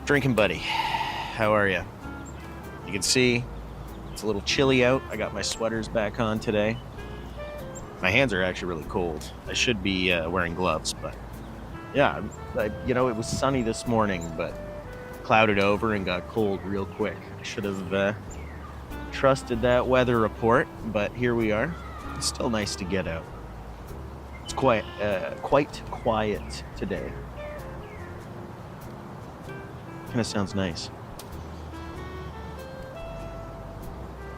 Drinking buddy, how are you? You can see it's a little chilly out. I got my sweaters back on today. My hands are actually really cold. I should be wearing gloves, but yeah, it was sunny this morning, but clouded over and got cold real quick. I should have trusted that weather report, but here we are. It's still nice to get out. It's quite quiet today. Kind of sounds nice.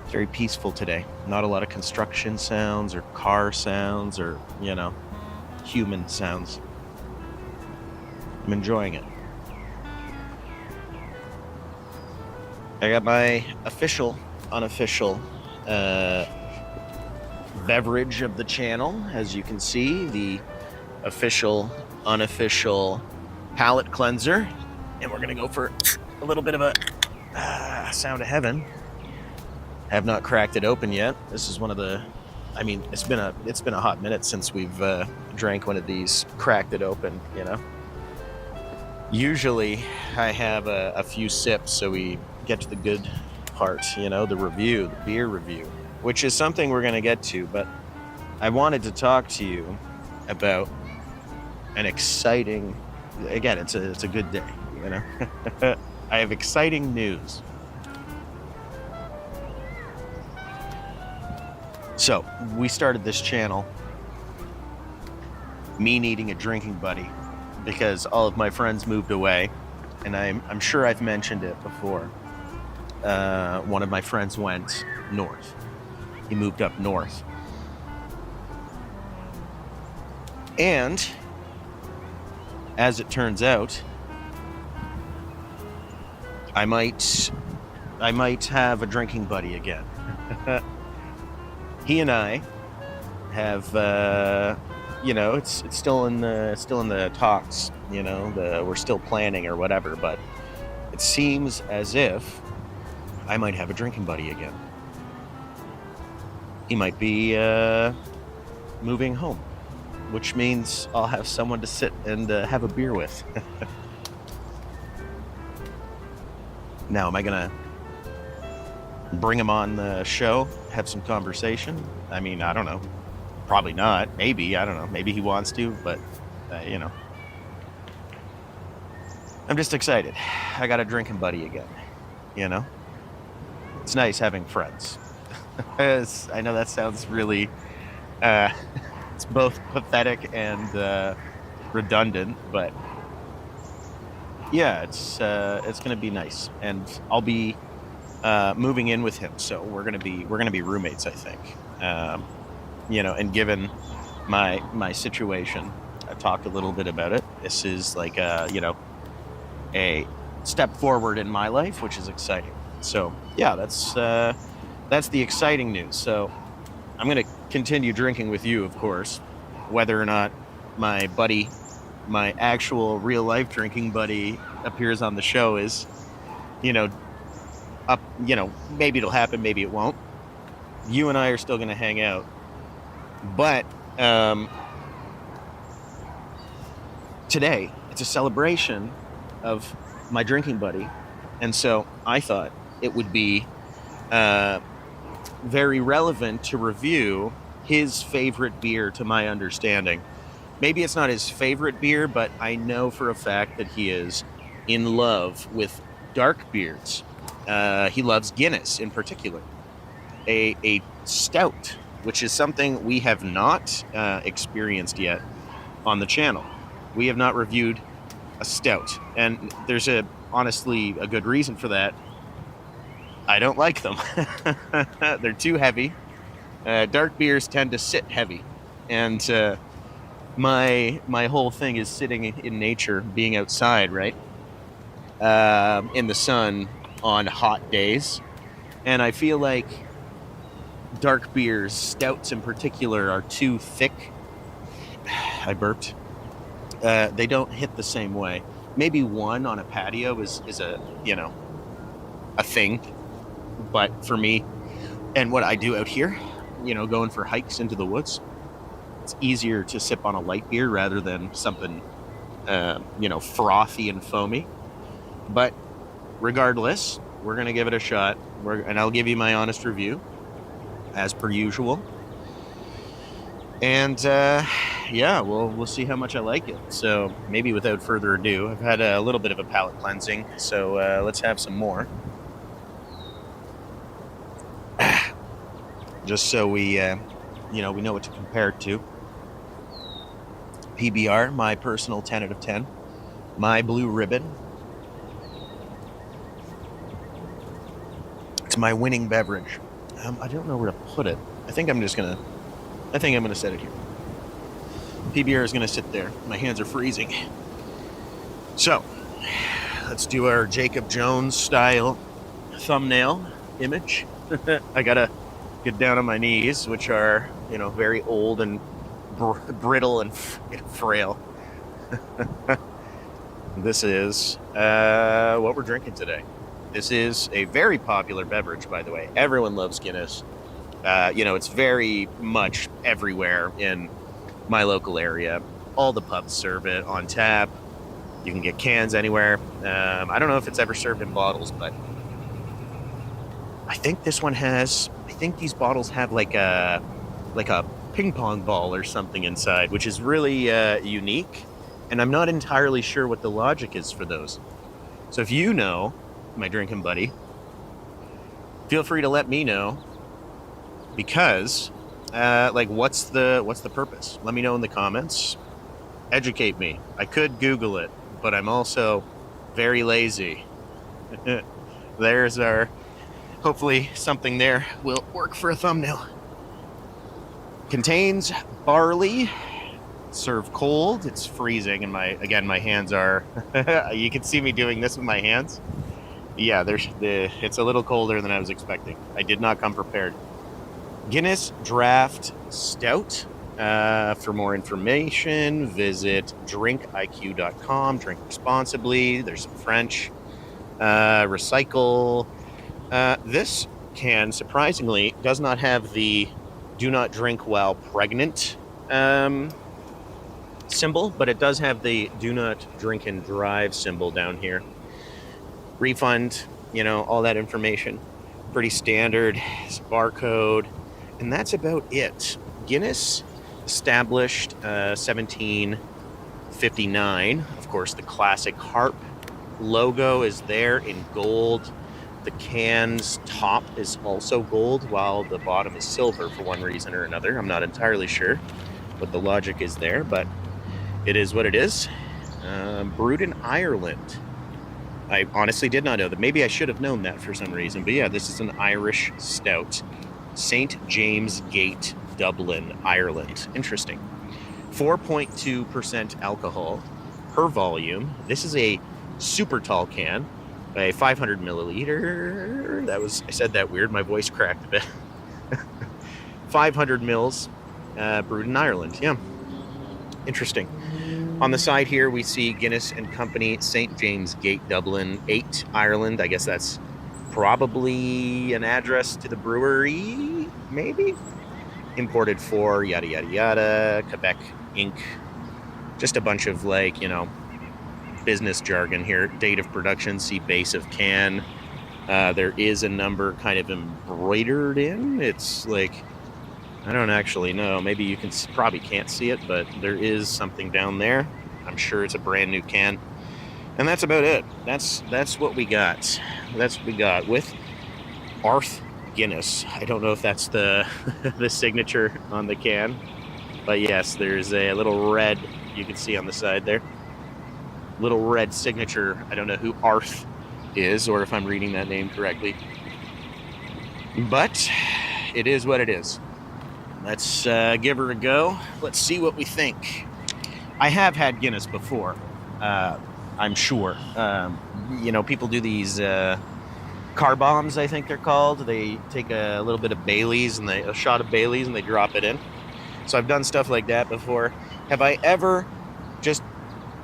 Very peaceful today. Not a lot of construction sounds or car sounds or, human sounds. I'm enjoying it. I got my official, unofficial beverage of the channel. As you can see, the official, unofficial palate cleanser. And we're going to go for a little bit of a sound of heaven. Have not cracked it open yet. This is one of the, it's been a hot minute since we've drank one of these, cracked it open, Usually I have a few sips so we get to the good part, the beer review, which is something we're going to get to, but I wanted to talk to you about an exciting, again, it's a good day, I have exciting news. So, we started this channel, me needing a drinking buddy, because all of my friends moved away, and I'm sure I've mentioned it before. One of my friends went north. He moved up north. And, as it turns out, I might have a drinking buddy again. He and I have, it's still in the talks. We're still planning or whatever. But it seems as if I might have a drinking buddy again. He might be moving home, which means I'll have someone to sit and have a beer with. Now, am I gonna bring him on the show, have some conversation? I don't know. Probably not. Maybe. I don't know. Maybe he wants to, but, I'm just excited. I got a drinking buddy again, It's nice having friends. I know that sounds really, it's both pathetic and redundant, but yeah, it's going to be nice. And I'll be moving in with him, so we're gonna be roommates, I think. And given my situation, I talked a little bit about it. This is like a step forward in my life, which is exciting. So yeah, that's the exciting news. So I'm gonna continue drinking with you, of course, whether or not my buddy, my actual real life drinking buddy, appears on the show is, up, maybe it'll happen, maybe it won't. You and I are still going to hang out. But today, it's a celebration of my drinking buddy. And so I thought it would be very relevant to review his favorite beer, to my understanding. Maybe it's not his favorite beer, but I know for a fact that he is in love with dark beers. He loves Guinness in particular, a stout, which is something we have not experienced yet on the channel. We have not reviewed a stout, and there's honestly a good reason for that. I don't like them. They're too heavy. Dark beers tend to sit heavy, and my whole thing is sitting in nature, being outside, right? In the sun on hot days. And I feel like dark beers, stouts in particular, are too thick. I burped. They don't hit the same way. Maybe one on a patio is a thing. But for me, and what I do out here, going for hikes into the woods, it's easier to sip on a light beer rather than something, frothy and foamy. But regardless, we're going to give it a shot. And I'll give you my honest review, as per usual. And yeah, we'll see how much I like it. So maybe without further ado, I've had a little bit of a palate cleansing, so let's have some more. Just so we know what to compare it to. PBR, my personal 10 out of 10. My blue ribbon. It's my winning beverage. I don't know where to put it. I think I'm gonna set it here. PBR is gonna sit there. My hands are freezing. So, let's do our Jacob Jones style thumbnail image. I gotta get down on my knees, which are, very old and brittle and frail. This is what we're drinking today. This is a very popular beverage, by the way. Everyone loves Guinness. It's very much everywhere in my local area. All the pubs serve it on tap. You can get cans anywhere. I don't know if it's ever served in bottles, but I think these bottles have like a ping pong ball or something inside, which is really unique. And I'm not entirely sure what the logic is for those. So if you know, my drinking buddy, feel free to let me know, because what's the purpose? Let me know in the comments. Educate me. I could Google it, but I'm also very lazy. There's our, hopefully something there will work for a thumbnail. Contains barley, served cold. It's freezing, and my hands are you can see me doing this with my hands. Yeah, it's a little colder than I was expecting. I did not come prepared. Guinness Draft Stout. For more information, visit drinkiq.com. Drink responsibly. There's some French. Recycle. This can, surprisingly, does not have the do not drink while pregnant symbol, but it does have the do not drink and drive symbol down here. Refund, all that information. Pretty standard. It's barcode. And that's about it. Guinness, established 1759. Of course, the classic harp logo is there in gold. The can's top is also gold, while the bottom is silver for one reason or another. I'm not entirely sure what the logic is there, but it is what it is. Brewed in Ireland. I honestly did not know that. Maybe I should have known that for some reason. But yeah, this is an Irish stout. St. James Gate, Dublin, Ireland. Interesting. 4.2% alcohol per volume. This is a super tall can, a 500 milliliter. I said that weird. My voice cracked a bit. 500 mils, brewed in Ireland. Yeah. Interesting. On the side here, we see Guinness and Company, St. James Gate, Dublin, 8, Ireland. I guess that's probably an address to the brewery, maybe? Imported for yada, yada, yada, Quebec, Inc. Just a bunch of, business jargon here. Date of production, see base of can. There is a number kind of embroidered in. It's I don't actually know. Maybe you probably can't see it, but there is something down there. I'm sure it's a brand new can. And that's about it. That's what we got. That's what we got with Arth Guinness. I don't know if that's the the signature on the can, but yes, there's a little red you can see on the side there. Little red signature. I don't know who Arth is, or if I'm reading that name correctly. But it is what it is. Let's give her a go. Let's see what we think. I have had Guinness before, I'm sure. People do these car bombs, I think they're called. They take a little bit of Bailey's, a shot of Bailey's, and they drop it in. So I've done stuff like that before. Have I ever just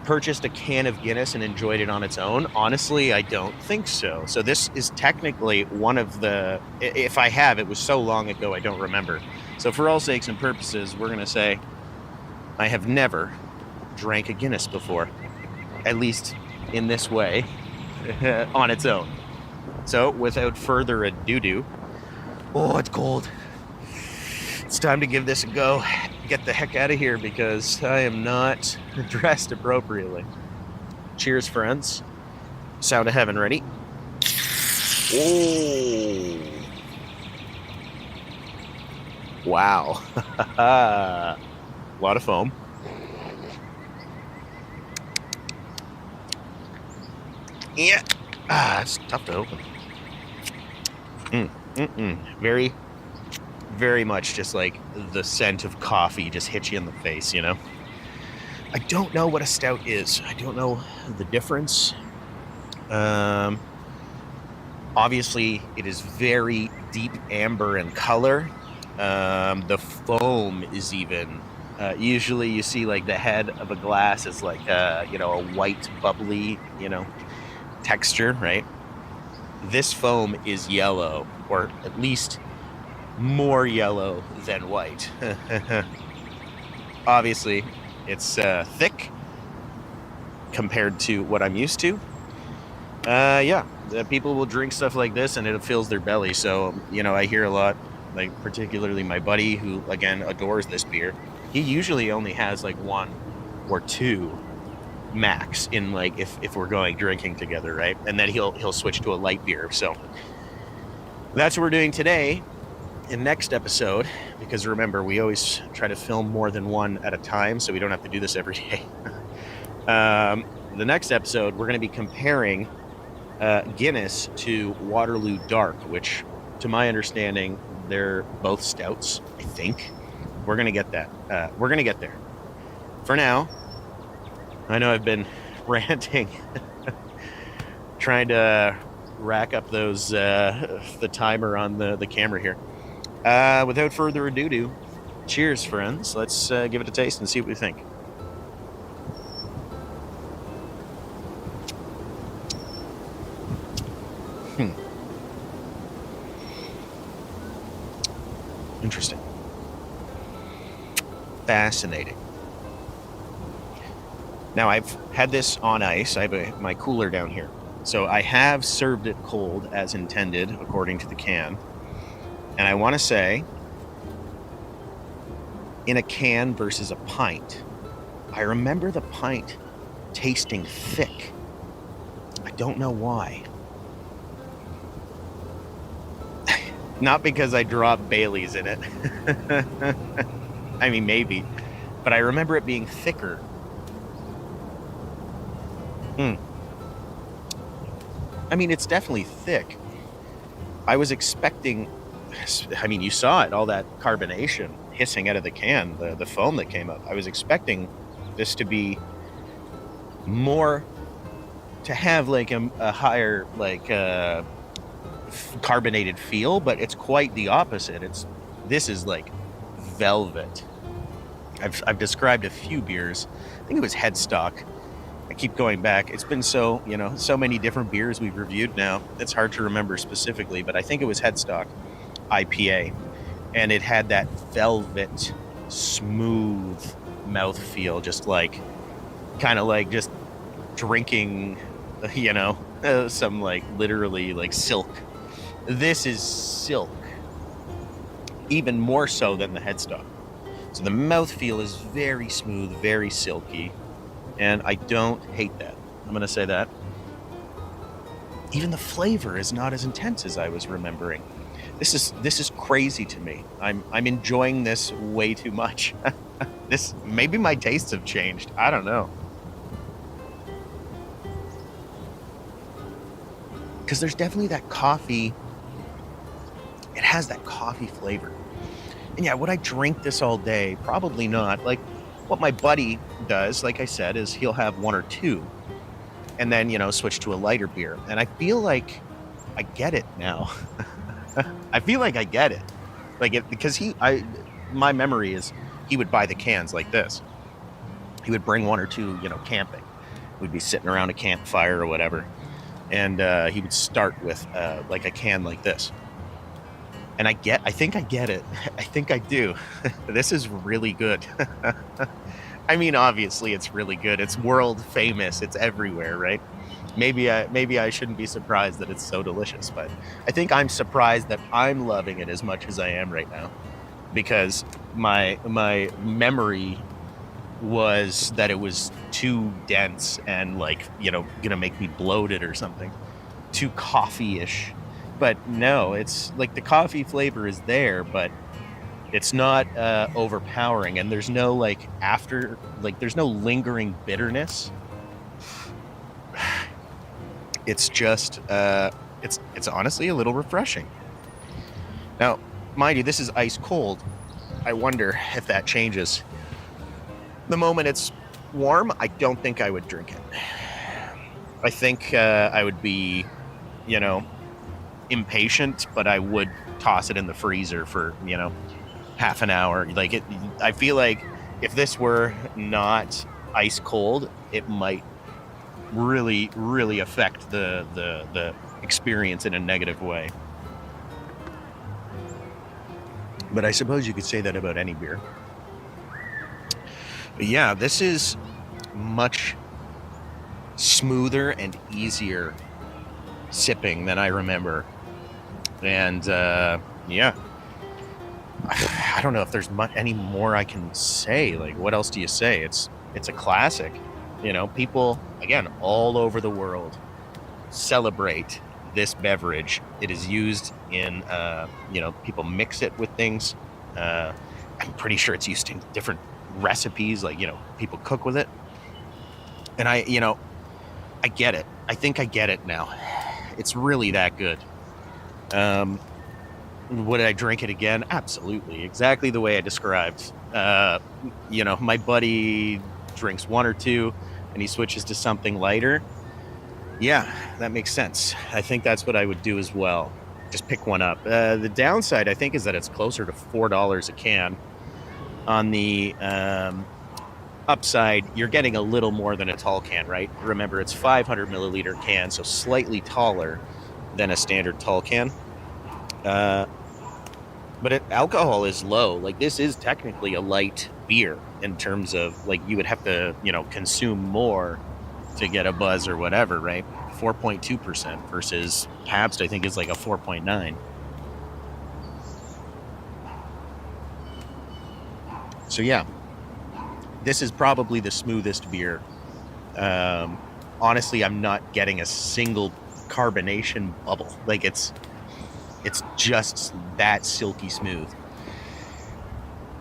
purchased a can of Guinness and enjoyed it on its own? Honestly, I don't think so. So this is technically one of the... If I have, it was so long ago, I don't remember. So for all sakes and purposes, we're going to say I have never drank a Guinness before, at least in this way. on its own. So without further ado, oh, it's cold. It's time to give this a go. Get the heck out of here because I am not dressed appropriately. Cheers, friends. Sound of heaven, ready? Oh. Wow. A lot of foam. Yeah. It's tough to open. Very, very much just like the scent of coffee just hits you in the face, you know? I don't know what a stout is. I don't know the difference. Obviously, it is very deep amber in color. The foam is even... usually you see like the head of a glass is like, a white, bubbly, texture, right? This foam is yellow, or at least more yellow than white. Obviously, it's thick compared to what I'm used to. People will drink stuff like this and it fills their belly. So, I hear a lot, like particularly my buddy who, again, adores this beer. He usually only has like one or two max in like if we're going drinking together, right? And then he'll switch to a light beer. So that's what we're doing today in next episode, because remember, we always try to film more than one at a time so we don't have to do this every day. The next episode, we're going to be comparing Guinness to Waterloo Dark, which to my understanding, they're both stouts, I think. We're going to get that. We're going to get there. For now, I know I've been ranting, trying to rack up those the timer on the camera here. Without further ado, cheers, friends. Let's give it a taste and see what we think. Interesting. Fascinating. Now, I've had this on ice. I have my cooler down here. So I have served it cold as intended, according to the can. And I want to say, in a can versus a pint, I remember the pint tasting thick. I don't know why. Not because I dropped Bailey's in it. I mean, maybe. But I remember it being thicker. I mean, it's definitely thick. I was expecting... I mean, you saw it, all that carbonation hissing out of the can, the foam that came up. I was expecting this to be more... to have like a higher, like... carbonated feel, but it's quite the opposite. This is like velvet. I've described a few beers. I think it was Headstock. I keep going back. It's been so many different beers we've reviewed now. It's hard to remember specifically, but I think it was Headstock IPA, and it had that velvet, smooth mouthfeel, just like kind of like just drinking, some like literally like silk. This is silk, even more so than the Headstock. So the mouthfeel is very smooth, very silky, and I don't hate that. I'm going to say that. Even the flavor is not as intense as I was remembering. This is crazy to me. I'm enjoying this way too much. Maybe my tastes have changed. I don't know. Because there's definitely that coffee. It has that coffee flavor. And yeah, would I drink this all day? Probably not. Like what my buddy does, like I said, is he'll have one or two and then, switch to a lighter beer. And I feel like I get it now. I feel like I get it. Because my memory is he would buy the cans like this. He would bring one or two, camping. We'd be sitting around a campfire or whatever. And he would start with like a can like this. And I think I get it. I think I do. This is really good. I mean, obviously it's really good. It's world famous. It's everywhere, right? maybe I shouldn't be surprised that it's so delicious, but I think I'm surprised that I'm loving it as much as I am right now, because my memory was that it was too dense and, like, gonna make me bloated or something, too coffee-ish. But no, it's like the coffee flavor is there, but it's not overpowering, and there's no there's no lingering bitterness. It's just it's honestly a little refreshing. Now, mind you, this is ice cold. I wonder if that changes. The moment it's warm, I don't think I would drink it. I think I would be, impatient, but I would toss it in the freezer for, half an hour. I feel like if this were not ice cold, it might really, really affect the experience in a negative way. But I suppose you could say that about any beer. But yeah, this is much smoother and easier sipping than I remember. And yeah, I don't know if there's any more I can say. Like, what else do you say? It's a classic. People, again, all over the world celebrate this beverage. It is used in, people mix it with things. I'm pretty sure it's used in different recipes, like, people cook with it. And I get it. I think I get it now. It's really that good. Would I drink it again? Absolutely. Exactly the way I described. My buddy drinks one or two and he switches to something lighter. Yeah, that makes sense. I think that's what I would do as well. Just pick one up. The downside, I think, is that it's closer to $4 a can. On the upside, you're getting a little more than a tall can, right? Remember, it's 500 milliliter can, so slightly taller than a standard tall can. But alcohol is low. Like, this is technically a light beer in terms of, like, you would have to, consume more to get a buzz or whatever, right? 4.2% versus Pabst, I think, is like a 4.9. So yeah, this is probably the smoothest beer. Honestly, I'm not getting a single carbonation bubble. Like, it's just that silky smooth.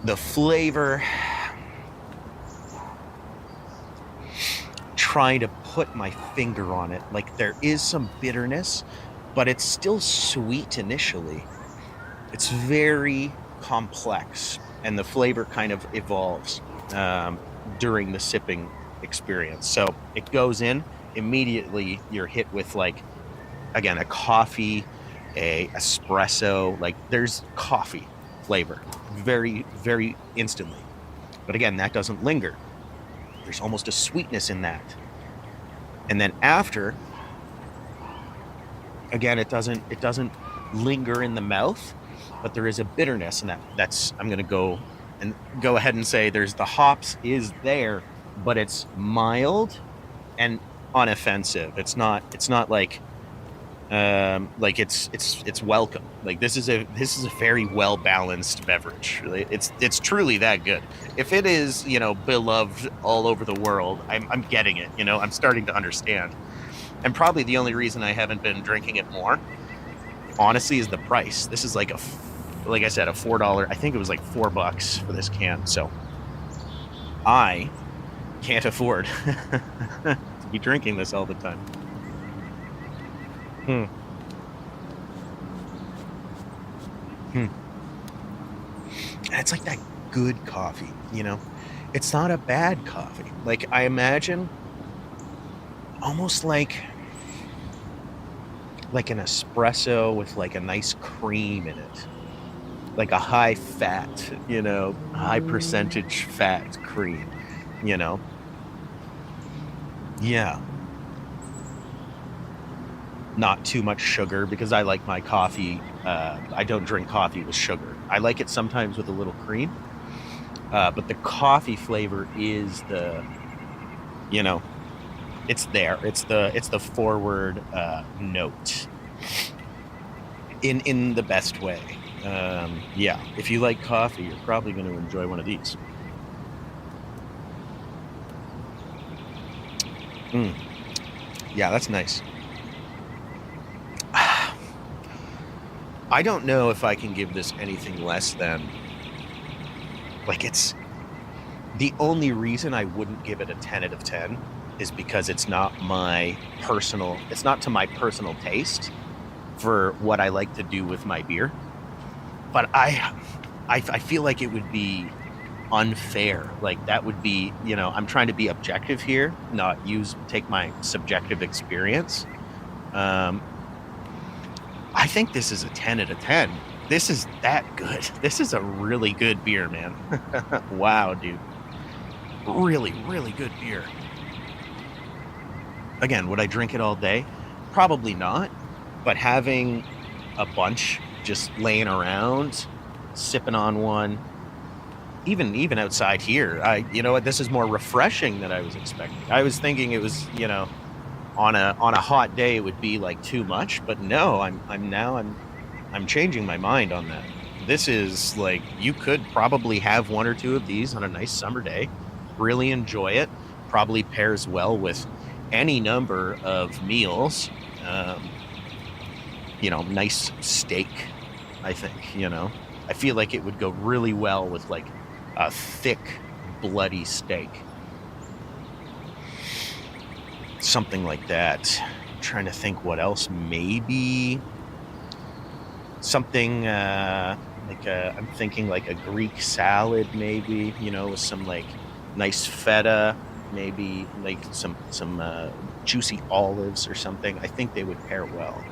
The flavor, trying to put my finger on it, like, there is some bitterness, but it's still sweet initially. It's very complex, and the flavor kind of evolves during the sipping experience. So it goes in immediately. You're hit with, like, again, a coffee, a espresso, like, there's coffee flavor very, very instantly. But again, that doesn't linger. There's almost a sweetness in that. And then after, again, it doesn't linger in the mouth, but there is a bitterness, and that's I'm going to go ahead and say there's the hops is there, but it's mild and unoffensive. It's not like it's welcome. Like, this is a very well balanced beverage. Really, it's truly that good. If it is, beloved all over the world, I'm getting it. I'm starting to understand. And probably the only reason I haven't been drinking it more, honestly, is the price. This is like I said, a $4. I think it was like $4 for this can. So I can't afford to be drinking this all the time. And it's like that good coffee, It's not a bad coffee. Like, I imagine almost like an espresso with, like, a nice cream in it. Like a high fat, high percentage fat cream, Yeah. Not too much sugar, because I like my coffee. I don't drink coffee with sugar. I like it sometimes with a little cream. But the coffee flavor is it's there. It's the forward note in the best way. Yeah, if you like coffee, you're probably going to enjoy one of these. Mm, yeah, that's nice. I don't know if I can give this anything less than, like, it's the only reason I wouldn't give it a 10 out of 10 is because it's not to my personal taste for what I like to do with my beer. But I feel like it would be unfair. Like, that would be, I'm trying to be objective here, not take my subjective experience. Um, I think this is a 10 out of 10. This is that good. This is a really good beer, man. Wow, dude. Really, really good beer. Again, would I drink it all day? Probably not. But having a bunch just laying around, sipping on one, even outside here, you know what, this is more refreshing than I was expecting. I was thinking it was, on a hot day it would be like too much, but no, I'm changing my mind on that. This is like, you could probably have one or two of these on a nice summer day, really enjoy it. Probably pairs well with any number of meals. Nice steak, I think, I feel like it would go really well with like a thick, bloody steak. Something like that. I'm trying to think what else. Maybe something I'm thinking like a Greek salad, maybe, with some like nice feta, maybe like some juicy olives or something. I think they would pair well.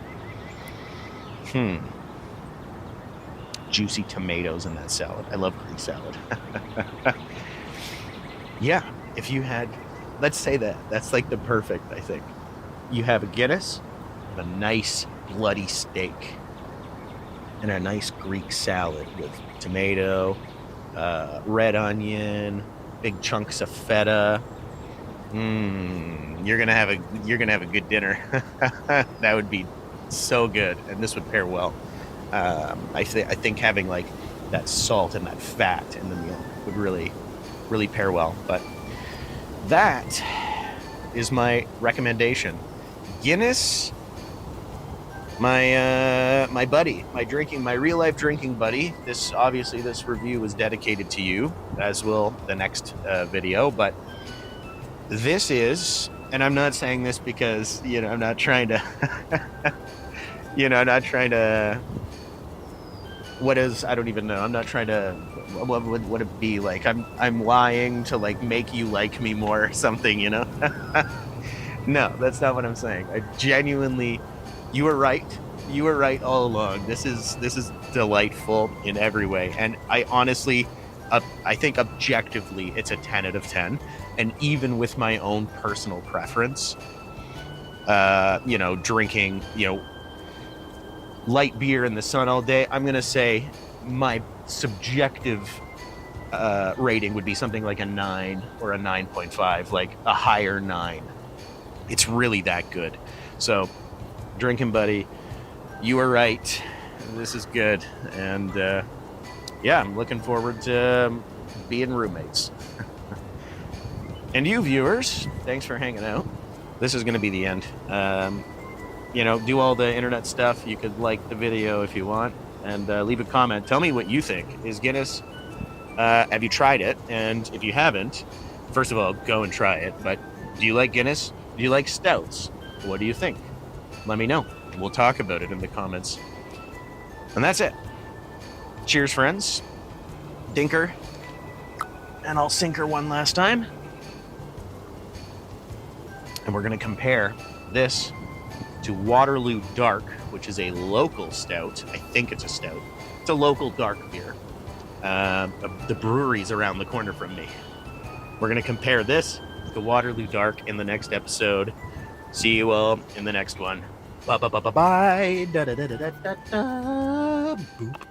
Juicy tomatoes in that salad. I love Greek salad. Yeah, if you had, let's say that's like the perfect, I think. You have a Guinness, a nice bloody steak, and a nice Greek salad with tomato, red onion, big chunks of feta. You're gonna have a good dinner. That would be so good, and this would pair well. I think having like that salt and that fat in the meal would really, really pair well. But that is my recommendation. Guinness, my buddy, my real life drinking buddy. This review was dedicated to you, as will the next video. But this is, and I'm not saying this because I'm not trying to, I'm not trying to. I don't even know. I'm not trying to. What would it be like? I'm lying to like make you like me more or something, No, that's not what I'm saying. I genuinely, you were right. You were right all along. This is delightful in every way, and I honestly, I think objectively, it's a 10 out of 10. And even with my own personal preference, drinking, light beer in the sun all day, I'm gonna say my subjective rating would be something like a 9 or a 9.5, like a higher 9. It's really that good. So, drinking buddy, you were right. This is good, and yeah, I'm looking forward to being roommates. And you viewers, thanks for hanging out. This is going to be the end. Do all the internet stuff. You could like the video if you want, and leave a comment. Tell me what you think. Is Guinness, have you tried it? And if you haven't, first of all, go and try it. But do you like Guinness? Do you like stouts? What do you think? Let me know. We'll talk about it in the comments. And that's it. Cheers, friends. Dinker. And I'll sinker one last time. And we're going to compare this to Waterloo Dark, which is a local stout. I think it's a stout. It's a local dark beer. The brewery's around the corner from me. We're going to compare this to Waterloo Dark in the next episode. See you all in the next one. Bye. Da da da da da da. Boop.